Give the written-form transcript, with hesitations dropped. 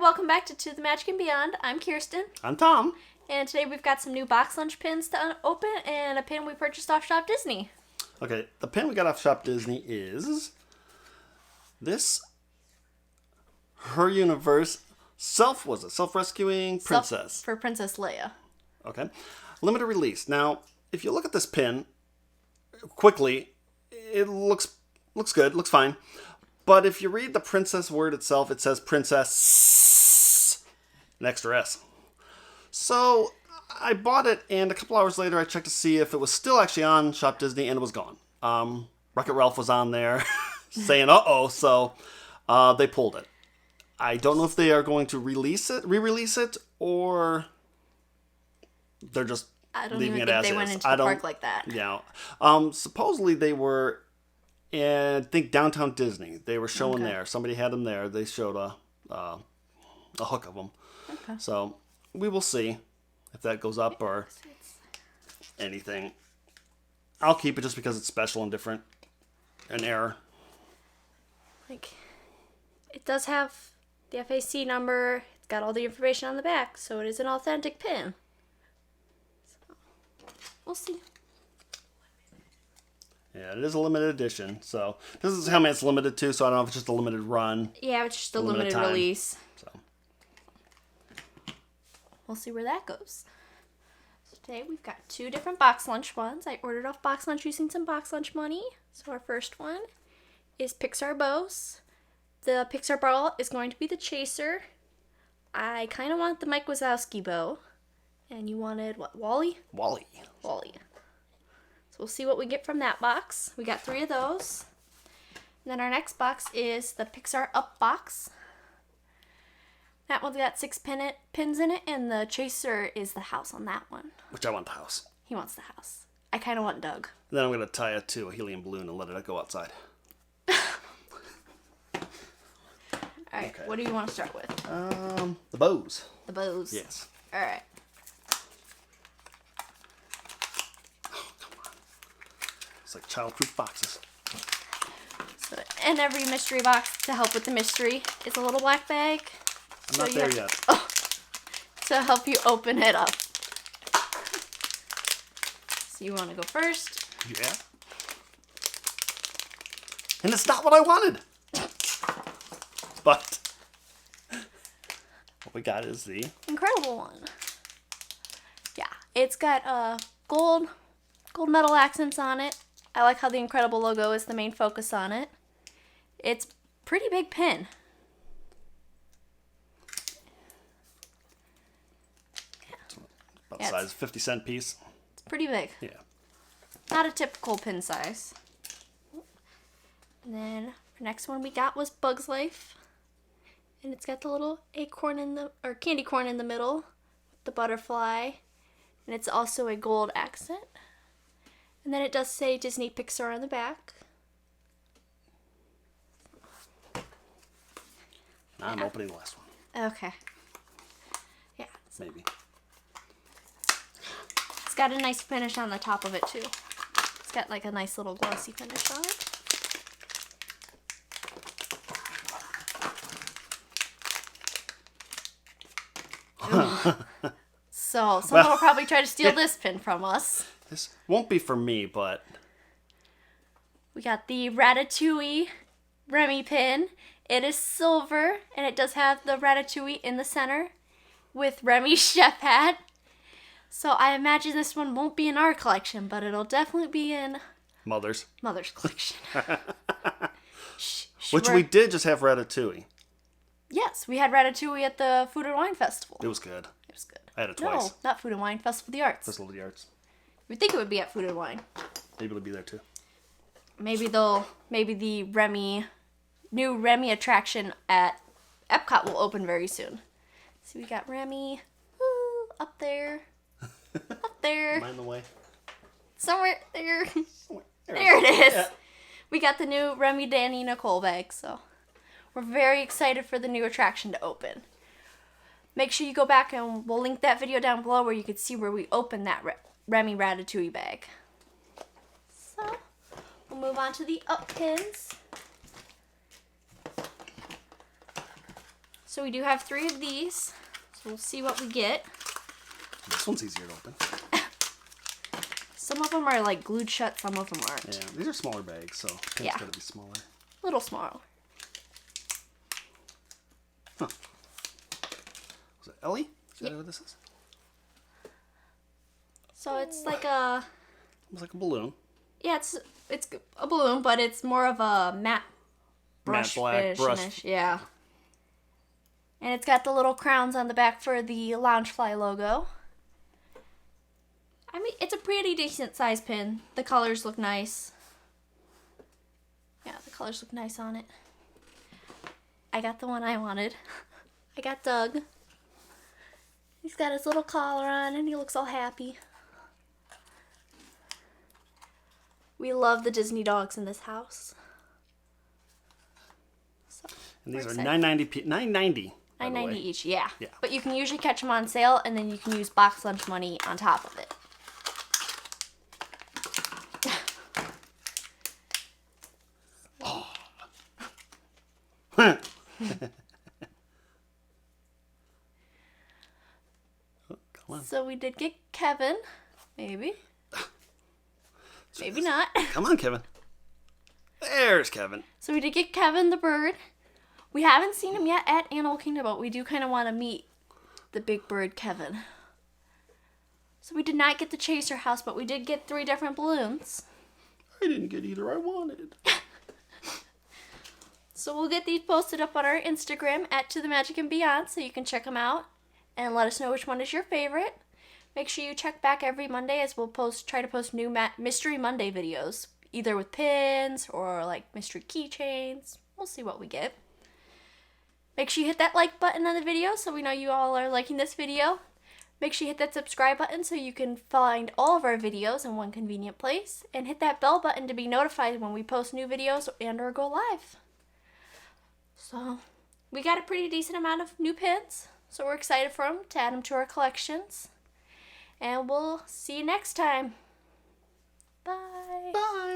welcome back to the Magic and Beyond. I'm Kirsten. I'm Tom. And today we've got some new box lunch pins to open and a pin we purchased off Shop Disney. Okay, the pin we got off Shop Disney is this Her Universe self-rescuing princess. For Princess Leia. Okay. Limited release. Now, if you look at this pin quickly, it looks good, looks fine. But if you read the princess word itself, it says princess, an extra S. So I bought it, and a couple hours later I checked to see if it was still actually on Shop Disney, and it was gone. Wreck-It Ralph was on there saying, uh-oh, so they pulled it. I don't know if they are going to re-release it, or they're just leaving it as is. I don't even think they went into the park like that. Yeah. Supposedly they were in, I think, Downtown Disney. They were showing there. Somebody had them there. They showed a hook of them. Okay. So we will see if that goes up or anything. I'll keep it just because it's special and different. An error. Like, it does have the FAC number. It's got all the information on the back, so it is an authentic pin. So, we'll see. Yeah, it is a limited edition. So this is how many it's limited to. So I don't know if it's just a limited run. Yeah, it's just a limited release. So we'll see where that goes. So today we've got two different box lunch ones. I ordered off box lunch using some box lunch money. So our first one is Pixar bows. The Pixar ball is going to be the chaser. I kind of want the Mike Wazowski bow. And you wanted what? Wally? Wally. We'll see what we get from that box. We got 3 of those. And then our next box is the Pixar Up box. That one's got 6 pins in it, and the chaser is the house on that one. Which I want the house. He wants the house. I kind of want Doug. And then I'm going to tie it to a helium balloon and let it go outside. All right, okay. What do you want to start with? The bows. The bows? Yes. All right. It's like childproof boxes. So, in every mystery box, to help with the mystery, is a little black bag. I'm not there yet. To help you open it up. So you want to go first? Yeah. And it's not what I wanted. But what we got is the incredible one. Yeah, it's got gold metal accents on it. I like how the Incredible logo is the main focus on it. It's pretty big pin. About size 50-cent piece. It's pretty big. Yeah. Not a typical pin size. And then our next one we got was Bug's Life. And it's got the little candy corn in the middle with the butterfly. And it's also a gold accent. And then it does say Disney Pixar on the back. Now I'm opening the last one. Okay. Yeah. Maybe. It's got a nice finish on the top of it too. It's got like a nice little glossy finish on it. So someone will probably try to steal this pin from us. This won't be for me, but we got the Ratatouille Remy pin. It is silver, and it does have the Ratatouille in the center with Remy's chef hat. So I imagine this one won't be in our collection, but it'll definitely be in Mother's collection. Which we did just have Ratatouille. Yes, we had Ratatouille at the Food and Wine Festival. It was good. I had it No, twice. not Food and Wine, Festival of the Arts. Festival of the Arts. You would think it would be at Food and Wine. Maybe it'll be there too. Maybe the new Remy attraction at Epcot will open very soon. So we got Remy, up there. Up there. Am I in the way? Somewhere there. There it is. Yeah. We got the new Remy, Danny, Nicole bag, so we're very excited for the new attraction to open. Make sure you go back and we'll link that video down below where you can see where we open that Remy Ratatouille bag. So, we'll move on to the up pins. So we do have 3 of these. So we'll see what we get. This one's easier to open. Some of them are like glued shut, some of them aren't. Yeah, these are smaller bags, so pin's Yeah. gotta be smaller. A little small. Huh. Was it Ellie? Is that what this is? So it's like a... It's like a balloon. Yeah, it's a balloon, but it's more of a matte brush black finish. Yeah. And it's got the little crowns on the back for the Loungefly logo. I mean, it's a pretty decent size pin. The colors look nice. Yeah, the colors look nice on it. I got the one I wanted. I got Doug. He's got his little collar on and he looks all happy. We love the Disney dogs in this house. So, And these are excited. $9.90. $9.90 each, yeah. Yeah. But you can usually catch them on sale, and then you can use box lunch money on top of it. Oh, come on. So we did get Kevin, maybe. Maybe not. Come on, Kevin. There's Kevin. So we did get Kevin the bird. We haven't seen him yet at Animal Kingdom, but we do kind of want to meet the big bird Kevin. So we did not get the Chaser House, but we did get 3 different balloons. I didn't get either I wanted. So we'll get these posted up on our Instagram at To The Magic and Beyond, so you can check them out and let us know which one is your favorite. Make sure you check back every Monday as we'll try to post new Mystery Monday videos, either with pins or like mystery keychains. We'll see what we get. Make sure you hit that like button on the video so we know you all are liking this video. Make sure you hit that subscribe button so you can find all of our videos in one convenient place. And hit that bell button to be notified when we post new videos and or go live. So, we got a pretty decent amount of new pins. So we're excited for them, to add them to our collections. And we'll see you next time. Bye. Bye.